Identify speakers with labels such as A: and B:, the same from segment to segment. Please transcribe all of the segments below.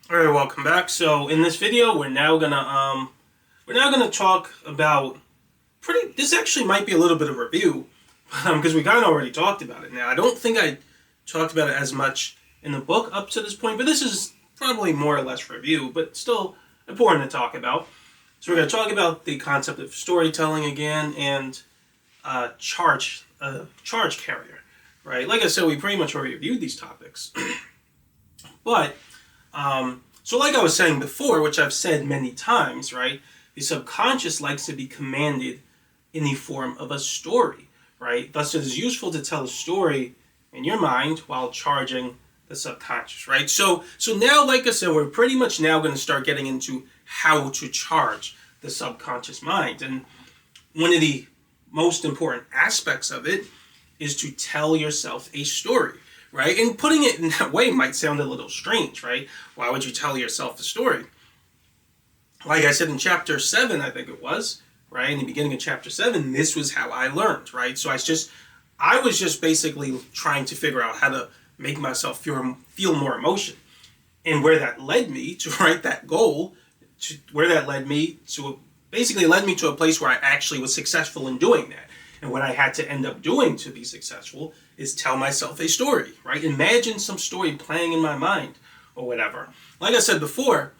A: All right, welcome back. So in this video, we're now gonna talk about pretty. This actually might be a little bit of a review, because we kind of already talked about it. Now I don't think I talked about it as much in the book up to this point, but this is probably more or less review, but still important to talk about. So we're gonna talk about the concept of storytelling again and charge carrier, right? Like I said, we pretty much already reviewed these topics, but so like I was saying before, which I've said many times, right? The subconscious likes to be commanded in the form of a story, right? Thus, it is useful to tell a story in your mind while charging the subconscious, right? So now, like I said, we're pretty much now going to start getting into how to charge the subconscious mind. And one of the most important aspects of it is to tell yourself a story, right? And putting it in that way might sound a little strange, right? Why would you tell yourself a story? Like I said in chapter 7, I think it was, right? In the beginning of chapter 7, this was how I learned, right? So I was just basically trying to figure out how to make myself feel more emotion. And where that led me to write that goal, where that led me to, basically led me to a place where I actually was successful in doing that. And what I had to end up doing to be successful is tell myself a story, right? Imagine some story playing in my mind or whatever. Like I said before,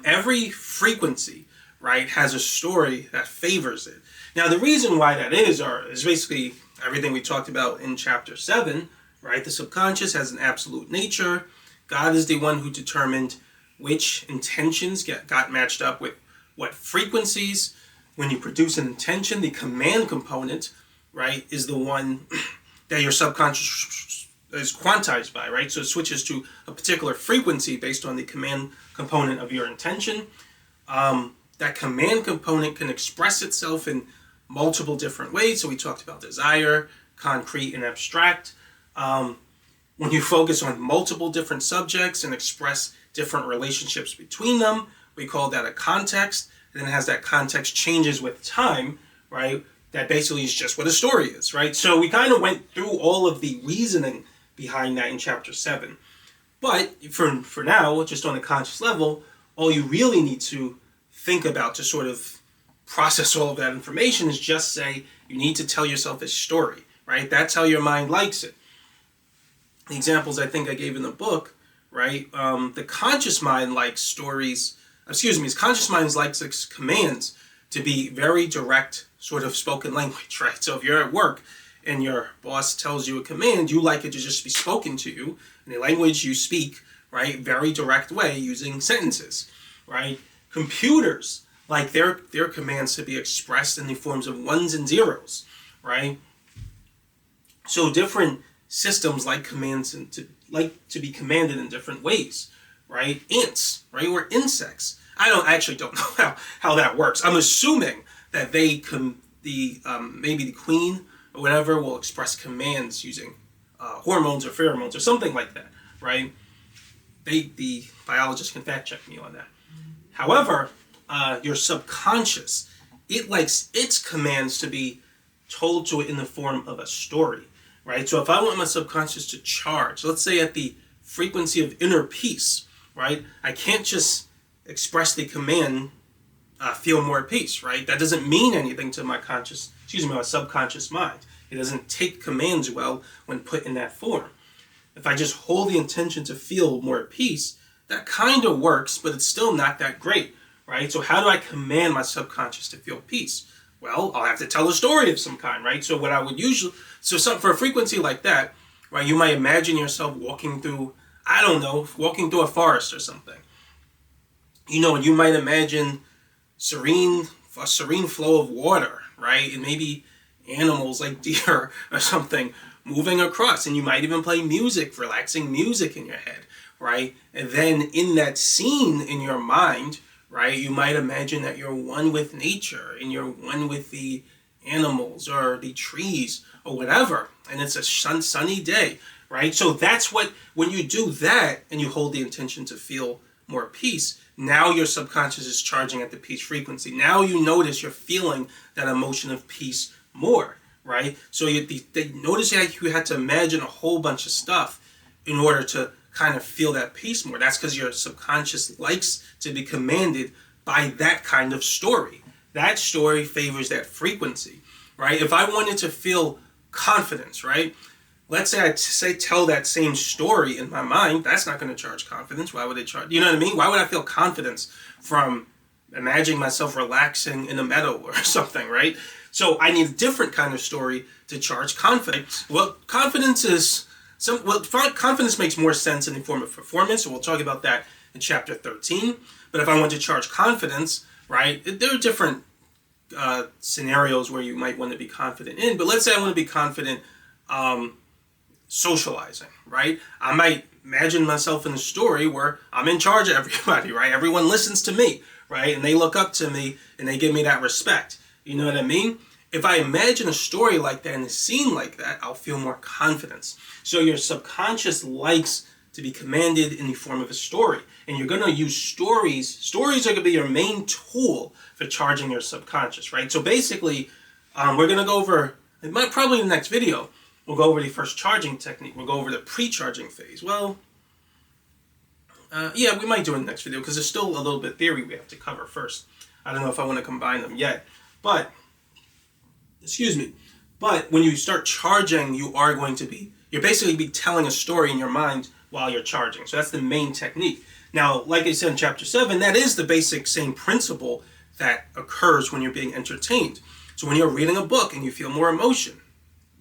A: every frequency, right, has a story that favors it. Now, the reason why that is basically everything we talked about in chapter 7, right? The subconscious has an absolute nature. God is the one who determined which intentions got matched up with what frequencies. When you produce an intention, the command component, right, is the one that your subconscious is quantized by, right? So it switches to a particular frequency based on the command component of your intention. That command component can express itself in multiple different ways. So we talked about desire, concrete, and abstract. When you focus on multiple different subjects and express different relationships between them, we call that a context. And then as that context changes with time, right, that basically is just what a story is, right? So we kind of went through all of the reasoning behind that in chapter 7. But for now, just on a conscious level, all you really need to think about to sort of process all of that information is just say you need to tell yourself a story, right? That's how your mind likes it. The examples I think I gave in the book, right? The conscious mind likes stories. His conscious mind likes commands to be very direct, sort of spoken language, right? So if you're at work and your boss tells you a command, you like it to just be spoken to you in a language you speak, right? Very direct way using sentences, right? Computers like their commands to be expressed in the forms of ones and zeros, right? So different systems like commands and to be commanded in different ways, right? Ants, right, or insects. I actually don't know how that works. I'm assuming that maybe the queen or whatever will express commands using hormones or pheromones or something like that, right? The biologists can fact check me on that. However, your subconscious, it likes its commands to be told to it in the form of a story, right? So if I want my subconscious to charge, let's say at the frequency of inner peace, right? I can't just express the command, feel more at peace, right? That doesn't mean anything to my subconscious mind. It doesn't take commands well when put in that form. If I just hold the intention to feel more at peace, that kind of works, but it's still not that great, right? So how do I command my subconscious to feel peace? Well, I'll have to tell a story of some kind, right? So what I would usually, for a frequency like that, right, you might imagine yourself walking through a forest or something. And you might imagine a serene flow of water, right? And maybe animals like deer or something moving across. And you might even play music, relaxing music in your head, right? And then in that scene in your mind, right, you might imagine that you're one with nature and you're one with the animals or the trees or whatever. And it's a sunny day, right? So that's when you do that and you hold the intention to feel more peace, now your subconscious is charging at the peace frequency. Now you notice you're feeling that emotion of peace more, right? So they notice that you had to imagine a whole bunch of stuff in order to kind of feel that peace more. That's because your subconscious likes to be commanded by that kind of story. That story favors that frequency, right? If I wanted to feel confidence, right? Let's say tell that same story in my mind, that's not going to charge confidence. Why would it charge? You know what I mean? Why would I feel confidence from imagining myself relaxing in a meadow or something, right? So I need a different kind of story to charge confidence. Well, confidence makes more sense in the form of performance, so we'll talk about that in chapter 13. But if I want to charge confidence, right, there are different scenarios where you might want to be confident in. But let's say I want to be confident socializing, right? I might imagine myself in a story where I'm in charge of everybody, right? Everyone listens to me, right? And they look up to me and they give me that respect. You know what I mean? If I imagine a story like that and a scene like that, I'll feel more confidence. So your subconscious likes to be commanded in the form of a story. And you're going to use stories. Stories are going to be your main tool for charging your subconscious, right? So basically, we're going to go over, probably in the next video, we'll go over the first charging technique. We'll go over the pre-charging phase. Well, yeah, we might do it in the next video because there's still a little bit of theory we have to cover first. I don't know if I want to combine them yet. But when you start charging, you're basically be telling a story in your mind while you're charging. So that's the main technique. Now, like I said in chapter 7, that is the basic same principle that occurs when you're being entertained. So when you're reading a book and you feel more emotion,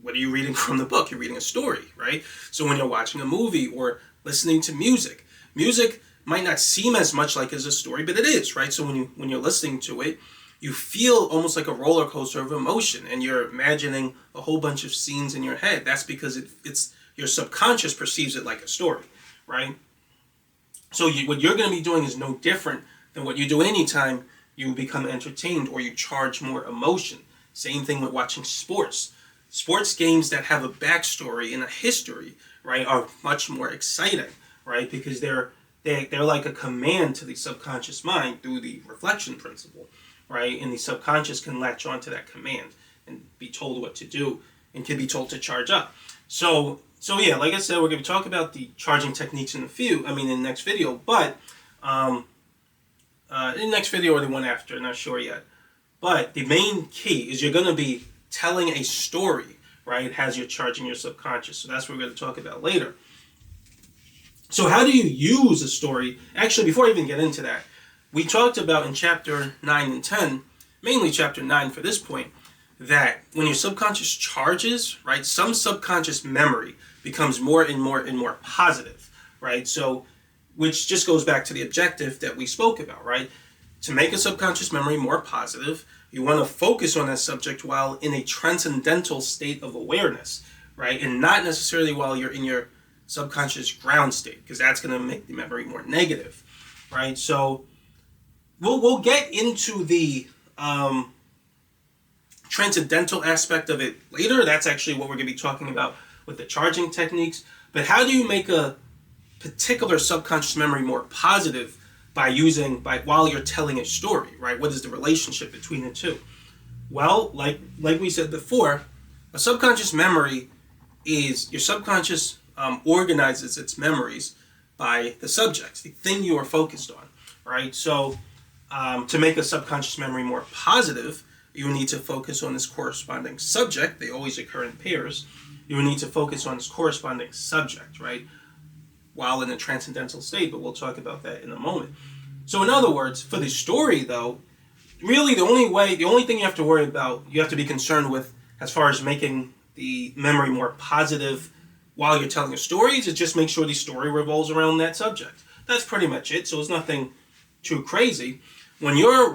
A: what are you reading from the book? You're reading a story, right? So when you're watching a movie or listening to music might not seem as much like as a story, but it is, right? So when you're listening to it, you feel almost like a roller coaster of emotion, and you're imagining a whole bunch of scenes in your head. That's because it's your subconscious perceives it like a story, right? So what you're going to be doing is no different than what you do anytime you become entertained or you charge more emotion. Same thing with watching sports. Sports games that have a backstory and a history, right, are much more exciting, right? Because they're like a command to the subconscious mind through the reflection principle, right? And the subconscious can latch onto that command and be told what to do and can be told to charge up. So yeah, like I said, we're going to talk about the charging techniques in the next video, but in the next video or the one after, not sure yet. But the main key is you're going to be telling a story, right, as you're charging your subconscious. So that's what we're going to talk about later. So how do you use a story? Actually, before I even get into that, we talked about in chapter 9 and 10, mainly chapter 9 for this point, that when your subconscious charges, right, some subconscious memory becomes more and more and more positive, right? So, which just goes back to the objective that we spoke about, right? To make a subconscious memory more positive, you want to focus on that subject while in a transcendental state of awareness, right? And not necessarily while you're in your subconscious ground state, because that's going to make the memory more negative, right? So we'll get into the transcendental aspect of it later. That's actually what we're going to be talking about with the charging techniques. But how do you make a particular subconscious memory more positive while you're telling a story, right? What is the relationship between the two? Well, like we said before, a subconscious memory is your subconscious organizes its memories by the subject, the thing you are focused on, right? So to make a subconscious memory more positive, you need to focus on this corresponding subject. They always occur in pairs. You need to focus on this corresponding subject, right? While in a transcendental state, but we'll talk about that in a moment. So in other words, for the story though, really the only thing you have to worry about, you have to be concerned with as far as making the memory more positive while you're telling a story is just make sure the story revolves around that subject. That's pretty much it. So it's nothing too crazy. When you're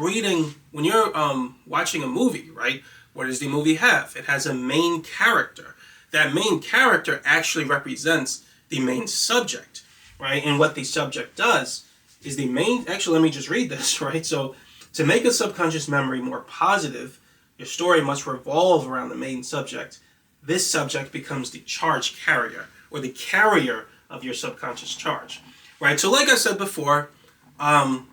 A: watching a movie, right? What does the movie have? It has a main character. That main character actually represents the main subject, right? And what the subject does is actually, let me just read this, right? So to make a subconscious memory more positive, your story must revolve around the main subject. This subject becomes the charge carrier, or the carrier of your subconscious charge, right? So like I said before, when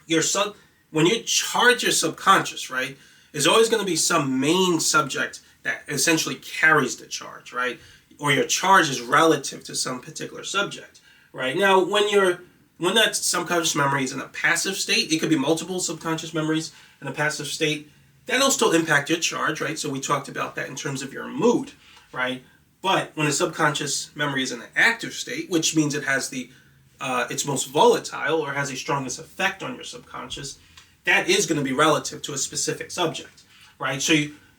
A: you charge your subconscious, right, there's always going to be some main subject that essentially carries the charge, right? Or your charge is relative to some particular subject. right? Now, when that subconscious memory is in a passive state, it could be multiple subconscious memories in a passive state. That'll still impact your charge, right? So we talked about that in terms of your mood, right? But when a subconscious memory is in an active state, which means it has it's most volatile or has the strongest effect on your subconscious, that is going to be relative to a specific subject, right? So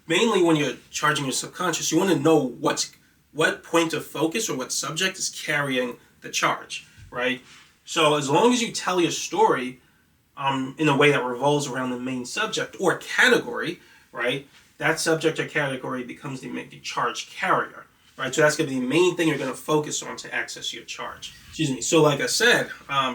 A: mainly when you're charging your subconscious, you want to know what point of focus or what subject is carrying the charge, right? So as long as you tell your story in a way that revolves around the main subject or category, right, that subject or category becomes the charge carrier, right? So that's going to be the main thing you're going to focus on to access your charge. Excuse me. So like I said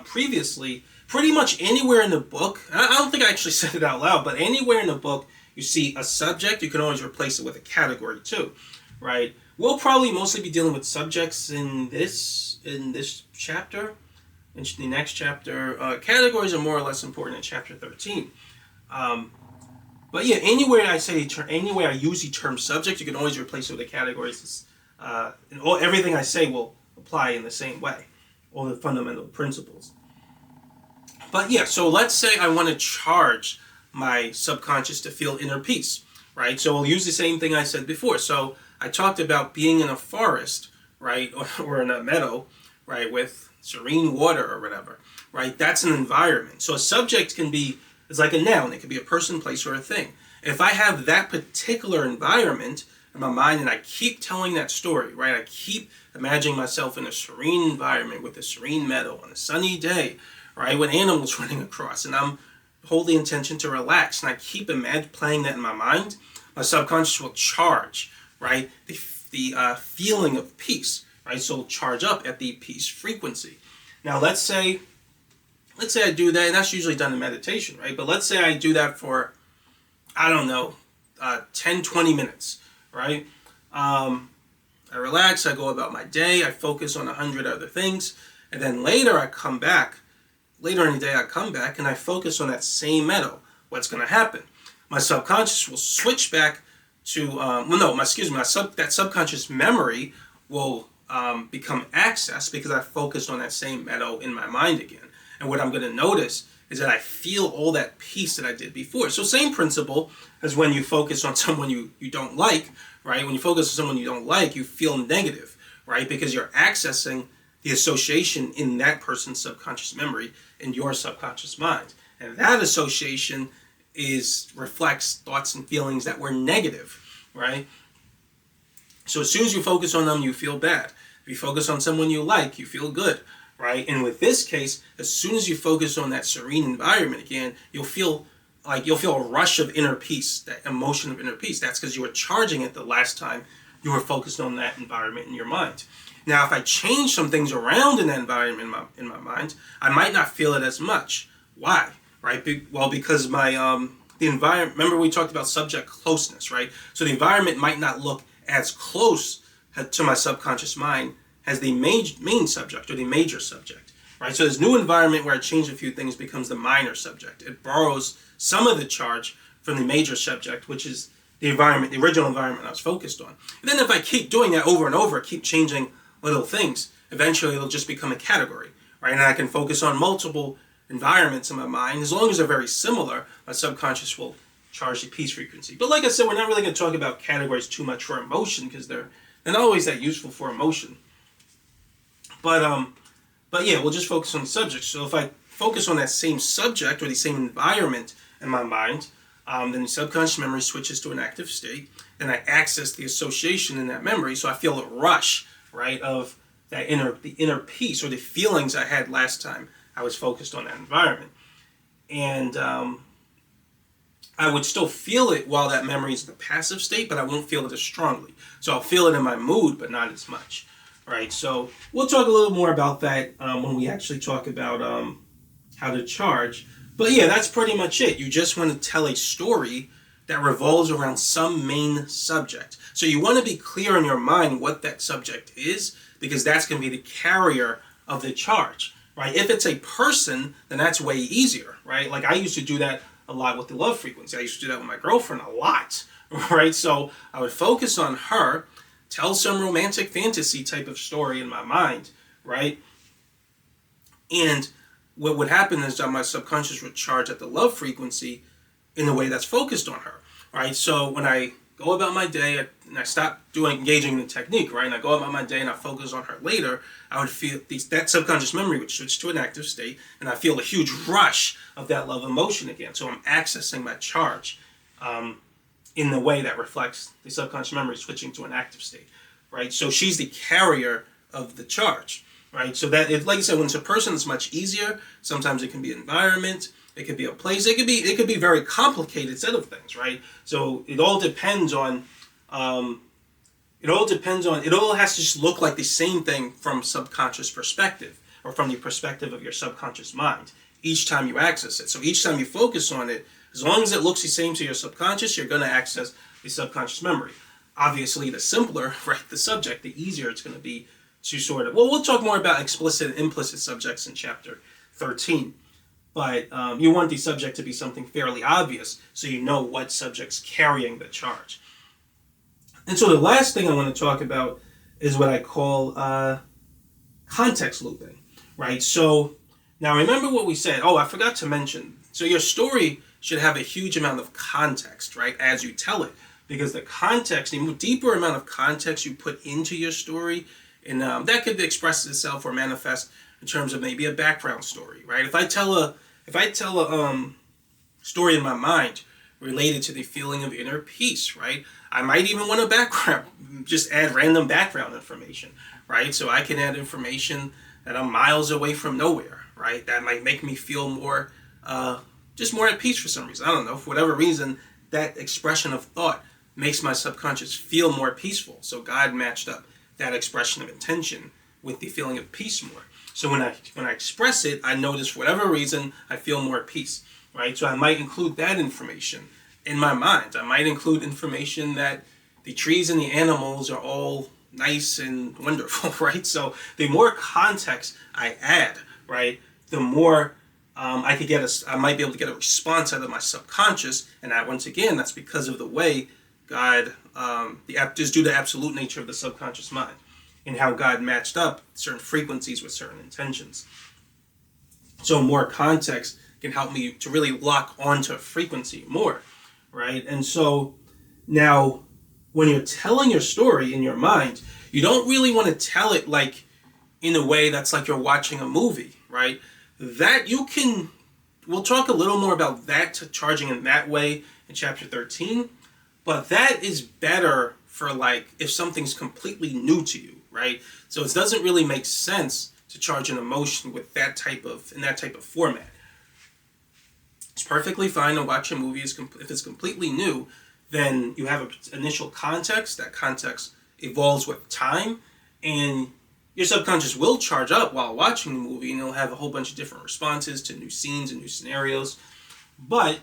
A: previously, pretty much anywhere in the book, I don't think I actually said it out loud, but anywhere in the book you see a subject, you can always replace it with a category too, right? We'll probably mostly be dealing with subjects in this chapter. In the next chapter, categories are more or less important in chapter 13. But yeah, anywhere I use the term subject, you can always replace it with the categories. Everything I say will apply in the same way, all the fundamental principles. But yeah, so let's say I want to charge my subconscious to feel inner peace, right? So we'll use the same thing I said before. So I talked about being in a forest, right, or in a meadow, right, with serene water or whatever, right? That's an environment. So a subject is like a noun. It could be a person, place, or a thing. If I have that particular environment in my mind and I keep telling that story, right? I keep imagining myself in a serene environment with a serene meadow on a sunny day, right? With animals running across, and I'm hold the intention to relax, and I keep playing that in my mind, my subconscious will charge, right? The feeling of peace, right? So it'll charge up at the peace frequency. Now let's say I do that, and that's usually done in meditation, right? But let's say I do that for, I don't know, 10, 20 minutes, right? I relax, I go about my day, I focus on 100 other things, and then later in the day I come back and I focus on that same meadow. What's going to happen? My subconscious will switch back to, that subconscious memory will become accessed because I focused on that same meadow in my mind again. And what I'm going to notice is that I feel all that peace that I did before. So same principle as when you focus on someone you don't like, right? When you focus on someone you don't like, you feel negative, right? Because you're accessing the association in that person's subconscious memory in your subconscious mind. And that association reflects thoughts and feelings that were negative, right? So as soon as you focus on them, you feel bad. If you focus on someone you like, you feel good, right? And with this case, as soon as you focus on that serene environment again, you'll feel a rush of inner peace, that emotion of inner peace. That's because you were charging it the last time you were focused on that environment in your mind. Now, if I change some things around in that environment in my mind, I might not feel it as much. Why? Right? Well, because the environment. Remember, we talked about subject closeness, right? So the environment might not look as close to my subconscious mind as the main subject or the major subject, right? So this new environment where I change a few things becomes the minor subject. It borrows some of the charge from the major subject, which is the original environment I was focused on. And then if I keep doing that over and over, keep changing little things, eventually it'll just become a category, right? And I can focus on multiple environments in my mind. As long as they're very similar, my subconscious will charge the peace frequency. But like I said, we're not really going to talk about categories too much for emotion because they're not always that useful for emotion. But yeah, we'll just focus on the subject. So if I focus on that same subject or the same environment in my mind, then the subconscious memory switches to an active state. Then I access the association in that memory, so I feel a rush, right, of the inner peace or the feelings I had last time I was focused on that environment. And I would still feel it while that memory is in the passive state, but I won't feel it as strongly. So I'll feel it in my mood, but not as much, right? So we'll talk a little more about that when we actually talk about how to charge. But yeah, that's pretty much it. You just want to tell a story that revolves around some main subject. So you want to be clear in your mind what that subject is, because that's going to be the carrier of the charge, right? If it's a person, then that's way easier, right? Like I used to do that a lot with the love frequency. I used to do that with my girlfriend a lot, right? So I would focus on her, tell some romantic fantasy type of story in my mind, right? And what would happen is that my subconscious would charge at the love frequency in a way that's focused on her, right? So when I go about my day and I stop engaging in the technique, right, and I go about my day and I focus on her later, I would feel that subconscious memory would switch to an active state, and I feel a huge rush of that love emotion again. So I'm accessing my charge in the way that reflects the subconscious memory switching to an active state, right? So she's the carrier of the charge, right? So that, like I said, when it's a person, it's much easier. Sometimes it can be environment, it could be a place, it could be very complicated set of things, right? So it all depends on, it all has to just look like the same thing from subconscious perspective, or from the perspective of your subconscious mind, each time you access it. So each time you focus on it, as long as it looks the same to your subconscious, you're going to access the subconscious memory. Obviously, the simpler, right, the subject, the easier it's going to be to sort of, well, we'll talk more about explicit and implicit subjects in chapter 13. But you want the subject to be something fairly obvious, so you know what subject's carrying the charge. And so the last thing I want to talk about is what I call context looping, right? So now remember what we said. Oh, I forgot to mention. So your story should have a huge amount of context, right, as you tell it. Because the context, the deeper amount of context you put into your story, and that could express itself or manifest in terms of maybe a background story, right? If I tell a story in my mind related to the feeling of inner peace, right? I might even want a background, just add random background information, right? So I can add information that I'm miles away from nowhere, right? That might make me feel more, just more at peace for some reason. I don't know, for whatever reason, that expression of thought makes my subconscious feel more peaceful. So God matched up that expression of intention with the feeling of peace more. So when I express it, I notice for whatever reason, I feel more peace, right? So I might include that information in my mind. I might include information that the trees and the animals are all nice and wonderful, right? So the more context I add, right, the more I might be able to get a response out of my subconscious. And that, once again, that's because of the way God, just due to the absolute nature of the subconscious mind, and how God matched up certain frequencies with certain intentions. So more context can help me to really lock onto a frequency more, right? And so now, when you're telling your story in your mind, you don't really want to tell it like in a way that's like you're watching a movie, right? That you can, we'll talk a little more about that, charging in that way in chapter 13, but that is better for like if something's completely new to you, right? So it doesn't really make sense to charge an emotion with that type of format. It's perfectly fine to watch a movie if it's completely new. Then you have an initial context. That context evolves with time, and your subconscious will charge up while watching the movie, and it'll have a whole bunch of different responses to new scenes and new scenarios. But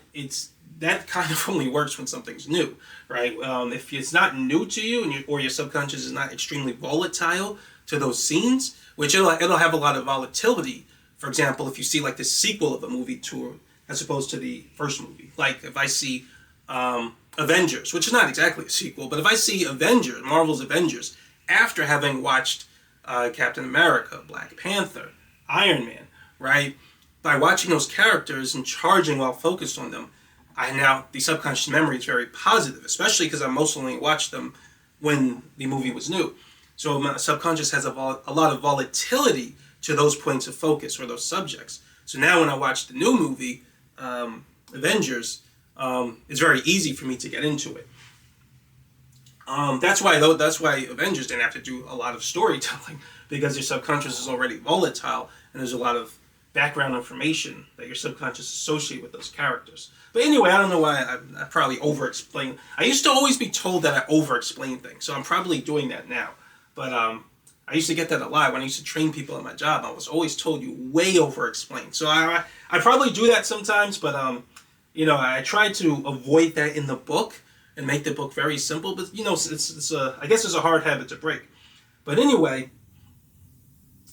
A: that kind of only works when something's new, right? If it's not new to you, or your subconscious is not extremely volatile to those scenes, which it'll have a lot of volatility. For example, if you see like the sequel of a movie tour as opposed to the first movie, like if I see Avengers, which is not exactly a sequel, but if I see Marvel's Avengers, after having watched Captain America, Black Panther, Iron Man, right? By watching those characters and charging while focused on them, the subconscious memory is very positive, especially because I mostly watched them when the movie was new. So my subconscious has a lot of volatility to those points of focus or those subjects. So now when I watch the new movie, Avengers, it's very easy for me to get into it. That's why Avengers didn't have to do a lot of storytelling, because your subconscious is already volatile and there's a lot of background information that your subconscious associate with those characters. But anyway, I don't know why I probably over-explain. I used to always be told that I over-explain things, so I'm probably doing that now. But I used to get that a lot. When I used to train people at my job, I was always told you way over-explain. So I probably do that sometimes, but I try to avoid that in the book and make the book very simple. But I guess it's a hard habit to break. But anyway,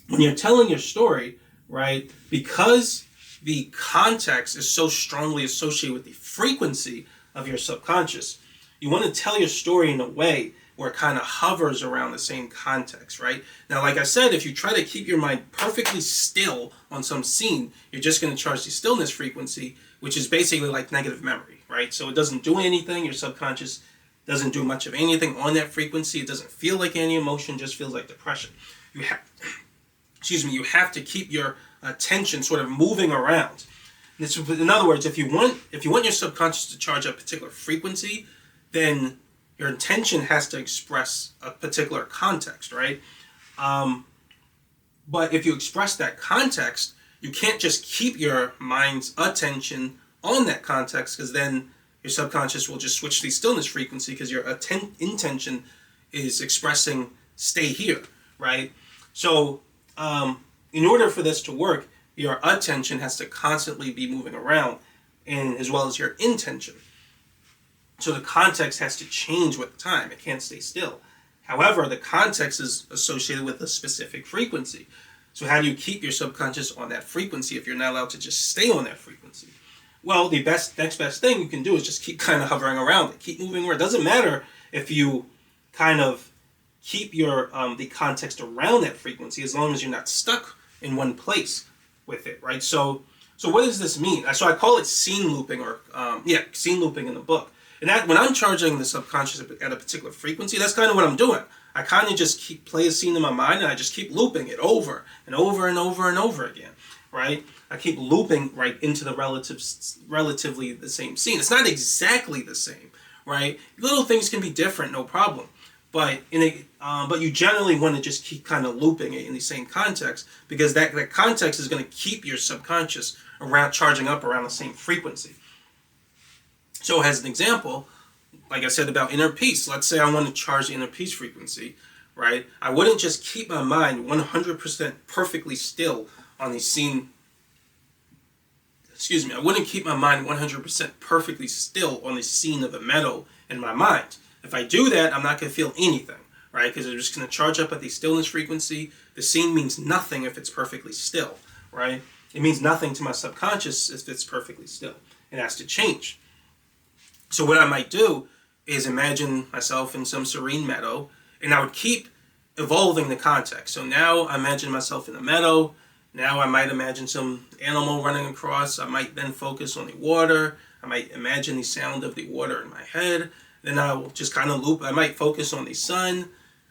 A: when you're telling your story, right, because the context is so strongly associated with the frequency of your subconscious, you want to tell your story in a way or kind of hovers around the same context, right? Now, like I said, if you try to keep your mind perfectly still on some scene, you're just going to charge the stillness frequency, which is basically like negative memory, right? So it doesn't do anything. Your subconscious doesn't do much of anything on that frequency. It doesn't feel like any emotion, just feels like depression. You have, you have to keep your attention sort of moving around. In other words, if you want your subconscious to charge a particular frequency, then your intention has to express a particular context, right? But if you express that context, you can't just keep your mind's attention on that context, because then your subconscious will just switch the stillness frequency, because your intention is expressing stay here, right? So in order for this to work, your attention has to constantly be moving around, and as well as your intention. So the context has to change with time. It can't stay still. However, the context is associated with a specific frequency. So how do you keep your subconscious on that frequency if you're not allowed to just stay on that frequency? Well, the next best thing you can do is just keep kind of hovering around it. Keep moving around. It doesn't matter if you kind of keep your the context around that frequency, as long as you're not stuck in one place with it, right? So what does this mean? So I call it scene looping, or scene looping in the book. And that when I'm charging the subconscious at a particular frequency, that's kind of what I'm doing. I kind of just play a scene in my mind, and I just keep looping it over and over and over and over again, right? I keep looping right into the relatively the same scene. It's not exactly the same, right? Little things can be different, no problem. But but you generally want to just keep kind of looping it in the same context, because that context is going to keep your subconscious around charging up around the same frequency. So as an example, like I said about inner peace, let's say I want to charge the inner peace frequency, right? I wouldn't just keep my mind 100% perfectly still on the scene. I wouldn't keep my mind 100% perfectly still on the scene of a meadow in my mind. If I do that, I'm not going to feel anything, right? Because I'm just going to charge up at the stillness frequency. The scene means nothing if it's perfectly still, right? It means nothing to my subconscious if it's perfectly still. It has to change. So what I might do is imagine myself in some serene meadow, and I would keep evolving the context. So now I imagine myself in a meadow. Now I might imagine some animal running across. I might then focus on the water. I might imagine the sound of the water in my head. Then I will just kind of loop. I might focus on the sun.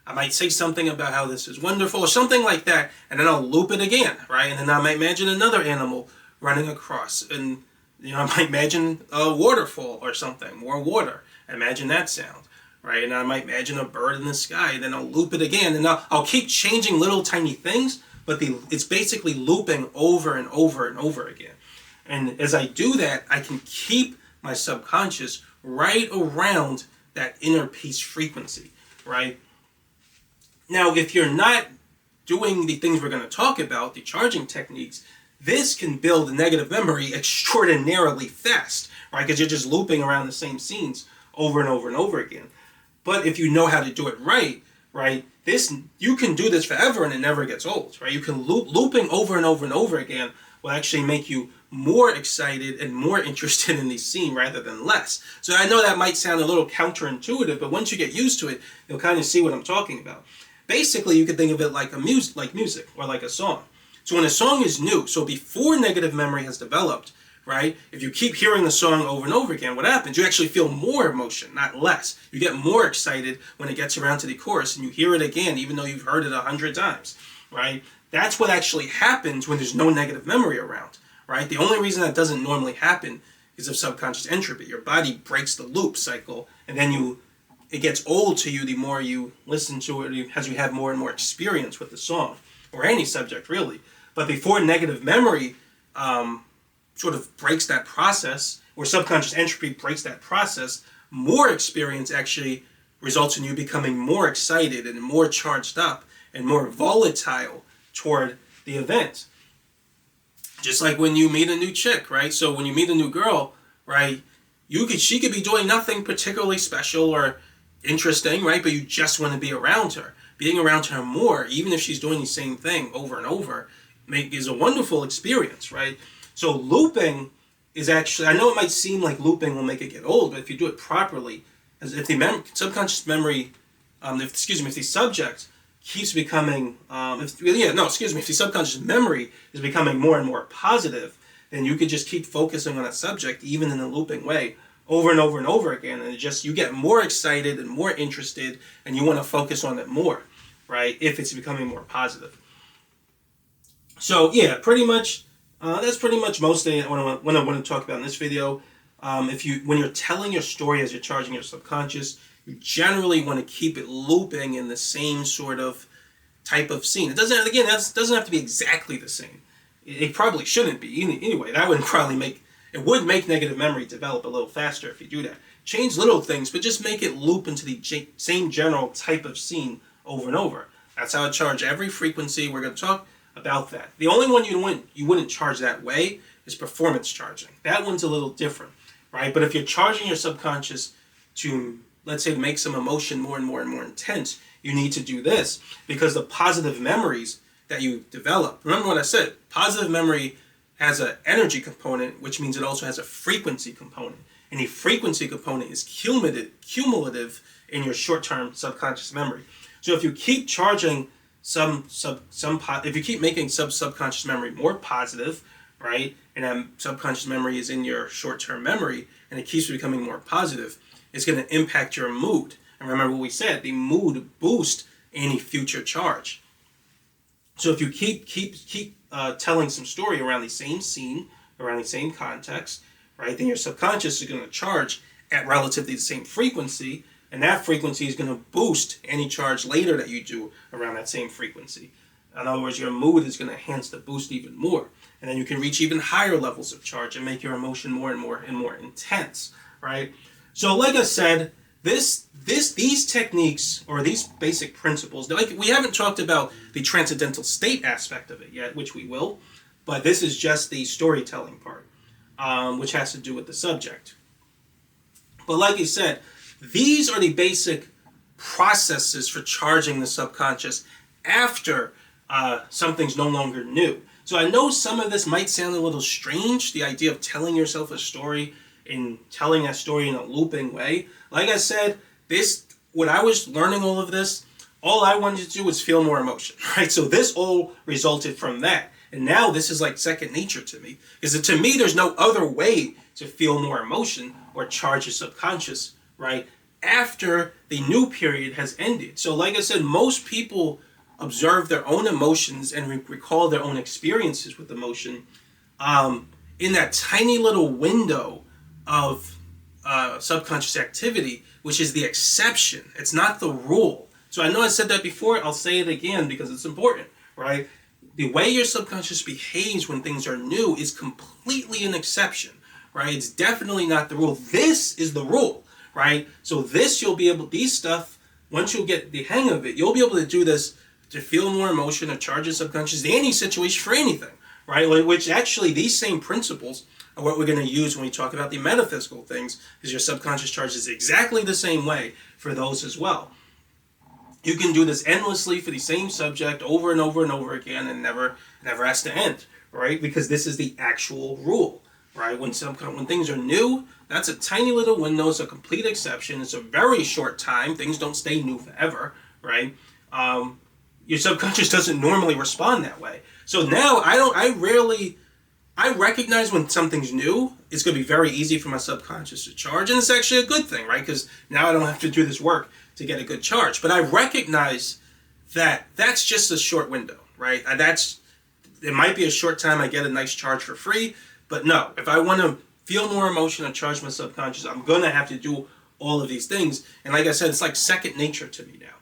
A: I might say something about how this is wonderful or something like that. And then I'll loop it again, right? And then I might imagine another animal running across. And I might imagine a waterfall or something, more water. Imagine that sound, right? And I might imagine a bird in the sky. And then I'll loop it again. And I'll keep changing little tiny things, but it's basically looping over and over and over again. And as I do that, I can keep my subconscious right around that inner peace frequency, right? Now, if you're not doing the things we're going to talk about, the charging techniques, this can build negative memory extraordinarily fast, right? Because you're just looping around the same scenes over and over and over again. But if you know how to do it right, you can do this forever and it never gets old, right? You can looping over and over and over again will actually make you more excited and more interested in the scene rather than less. So I know that might sound a little counterintuitive, but once you get used to it, you'll kind of see what I'm talking about. Basically, you could think of it like music or like a song. So when a song is new, so before negative memory has developed, right? If you keep hearing the song over and over again, what happens? You actually feel more emotion, not less. You get more excited when it gets around to the chorus, and you hear it again, even though you've heard it 100 times, right? That's what actually happens when there's no negative memory around, right? The only reason that doesn't normally happen is of subconscious entropy. Your body breaks the loop cycle, and then it gets old to you the more you listen to it, as you have more and more experience with the song, or any subject really. But before negative memory sort of breaks that process, or subconscious entropy breaks that process, more experience actually results in you becoming more excited and more charged up and more volatile toward the event. Just like when you meet a new chick, right? So when you meet a new girl, right, she could be doing nothing particularly special or interesting, right? But you just want to be around her. Being around her more, even if she's doing the same thing over and over, is a wonderful experience, right? So looping is actually, I know it might seem like looping will make it get old, but if you do it properly, if the subconscious memory if the subject keeps becoming, if the subconscious memory is becoming more and more positive, then you could just keep focusing on that subject, even in a looping way, over and over and over again, and you get more excited and more interested, and you want to focus on it more, right? If it's becoming more positive. So yeah, pretty much, that's pretty much mostly what I want to talk about in this video. When you're telling your story as you're charging your subconscious, you generally want to keep it looping in the same sort of type of scene. It doesn't have to be exactly the same. It probably shouldn't be anyway. That would probably would make negative memory develop a little faster if you do that. Change little things, but just make it loop into the same general type of scene over and over. That's how I charge every frequency. We're going to talk about that. The only one you wouldn't charge that way is performance charging. That one's a little different, right? But if you're charging your subconscious to, let's say, make some emotion more and more and more intense, you need to do this because the positive memories that you develop. Remember what I said, positive memory has an energy component, which means it also has a frequency component. And the frequency component is cumulative in your short-term subconscious memory. So if you keep charging if you keep making subconscious memory more positive, right, and that subconscious memory is in your short-term memory, and it keeps becoming more positive, it's going to impact your mood. And remember what we said, the mood boosts any future charge. So if you keep telling some story around the same scene, around the same context, right, then your subconscious is going to charge at relatively the same frequency, and that frequency is going to boost any charge later that you do around that same frequency. In other words, your mood is going to enhance the boost even more. And then you can reach even higher levels of charge and make your emotion more and more and more intense, right? So like I said, these techniques, or these basic principles, like we haven't talked about the transcendental state aspect of it yet, which we will, but this is just the storytelling part, which has to do with the subject. But like you said, these are the basic processes for charging the subconscious after something's no longer new. So I know some of this might sound a little strange, the idea of telling yourself a story and telling that story in a looping way. Like I said, when I was learning all of this, all I wanted to do was feel more emotion, right? So this all resulted from that. And now this is like second nature to me. Because to me, there's no other way to feel more emotion or charge your subconscious, right, after the new period has ended. So like I said, most people observe their own emotions and recall their own experiences with emotion in that tiny little window of subconscious activity, which is the exception. It's not the rule. So I know I said that before. I'll say it again because it's important, right? The way your subconscious behaves when things are new is completely an exception, right? It's definitely not the rule. This is the rule, right? So these stuff, once you get the hang of it, you'll be able to do this to feel more emotion or charge your subconscious in any situation for anything, right? Which actually these same principles are what we're going to use when we talk about the metaphysical things, because your subconscious charges exactly the same way for those as well. You can do this endlessly for the same subject over and over and over again and never has to end, right? Because this is the actual rule, right? When things are new, that's a tiny little window. It's a complete exception. It's a very short time. Things don't stay new forever, right? Your subconscious doesn't normally respond that way. So now I recognize when something's new. It's going to be very easy for my subconscious to charge. And it's actually a good thing, right? Because now I don't have to do this work to get a good charge. But I recognize that that's just a short window, right? It might be a short time I get a nice charge for free. But no, if I want to feel more emotion and charge my subconscious, I'm going to have to do all of these things. And like I said, it's like second nature to me now.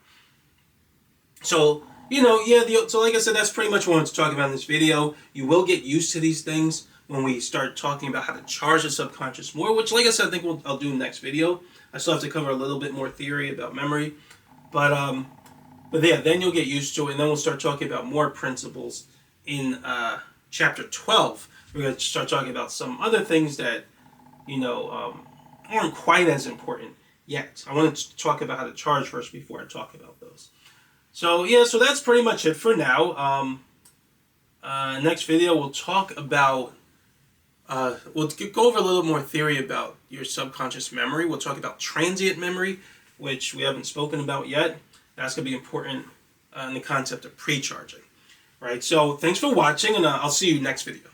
A: So, so like I said, that's pretty much what I want to talk about in this video. You will get used to these things when we start talking about how to charge the subconscious more, which, like I said, I think I'll do in the next video. I still have to cover a little bit more theory about memory. But yeah, then you'll get used to it, and then we'll start talking about more principles in chapter 12. We're going to start talking about some other things that, aren't quite as important yet. I want to talk about how to charge first before I talk about those. So yeah, so that's pretty much it for now. Next video we'll talk about, we'll go over a little more theory about your subconscious memory. We'll talk about transient memory, which we haven't spoken about yet. That's going to be important in the concept of pre-charging. Right? So thanks for watching, and I'll see you next video.